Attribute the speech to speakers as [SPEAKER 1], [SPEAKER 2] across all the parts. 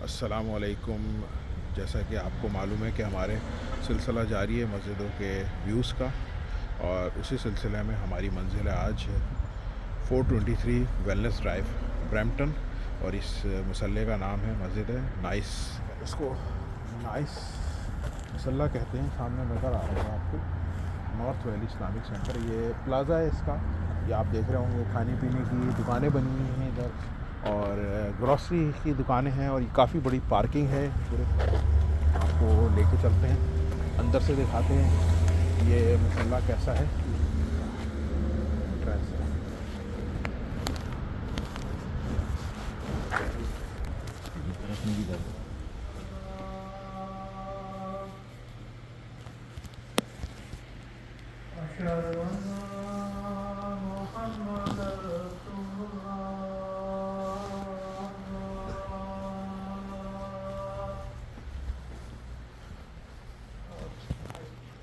[SPEAKER 1] अस्सलामुअलैकुम। जैसा कि आपको मालूम है कि हमारे सिलसिला जारी है मस्जिदों के व्यूज़ का, और उसी सिलसिले में हमारी मंजिल है आज 423 वेलनेस ड्राइव, ब्रैम्पटन। और इस मुसल्ले का नाम है, मस्जिद है नाइस। इसको नाइस मुसल्ला कहते हैं। सामने नज़र आ रहा है आपको नॉर्थ वैली इस्लामिक सेंटर, ये प्लाज़ा है इसका। ये आप देख रहे होंगे खाने पीने की दुकानें बनी हुई हैं इधर, और ग्रॉसरी की दुकानें हैं, और ये काफ़ी बड़ी पार्किंग है। पूरे आपको लेके चलते हैं, अंदर से दिखाते हैं ये मुसल्ला कैसा है।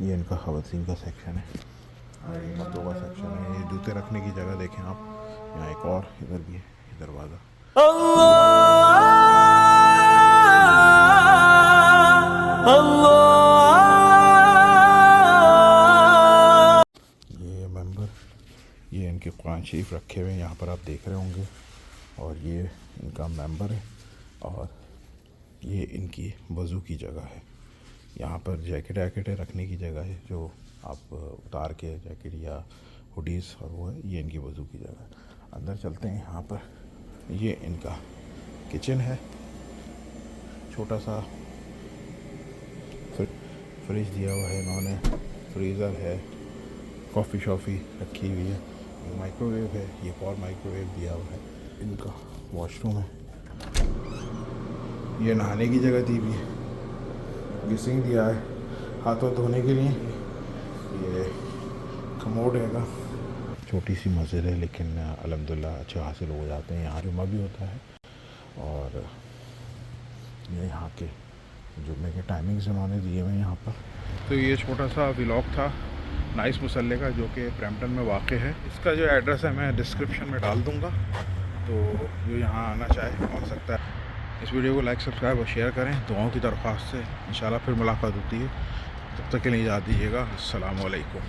[SPEAKER 1] ये इनका ख़वातीन का सेक्शन है, और ये मर्दों का सेक्शन है। ये जूते रखने की जगह देखें आप, यहाँ एक और इधर भी है, ये दरवाज़ा। ये मेंबर, ये इनके कुरान शरीफ रखे हुए हैं यहाँ पर, आप देख रहे होंगे। और ये इनका मेंबर है, और ये इनकी वज़ू की जगह है। यहाँ पर जैकेट वैकेटें रखने की जगह है, जो आप उतार के जैकेट या हुडीज़, और वो है। ये इनकी वज़ू की जगह है। अंदर चलते हैं। यहाँ पर ये इनका किचन है, छोटा सा फ्रिज दिया हुआ है इन्होंने, फ्रीज़र है, कॉफ़ी शॉफ़ी रखी हुई है, माइक्रोवेव है, ये एक और माइक्रोवेव दिया हुआ है। इनका वॉशरूम है, ये नहाने की जगह दी हुई है, गिसिंग दिया है हाथों धोने के लिए। ये कमोड हैगा। छोटी सी मस्जिद है, लेकिन अल्हम्दुलिल्लाह अच्छे हासिल हो जाते हैं। यहाँ जुम्मा भी होता है, और ये यहाँ के जुम्मे के टाइमिंग्स उन्होंने दिए हुए हैं यहाँ पर। तो ये छोटा सा व्लॉग था नाइस मुसल्ले का, जो कि ब्रैम्पटन में वाक़ है। इसका जो एड्रेस है मैं डिस्क्रिप्शन में डाल दूँगा, तो जो यहाँ आना चाहे आ सकता है। इस वीडियो को लाइक, सब्सक्राइब और शेयर करें, दुआओं की दरख्वास्त से। इंशाल्लाह फिर मुलाकात होती है, तब तक के लिए इजाज़त दीजिएगा। अस्सलामु अलैकुम।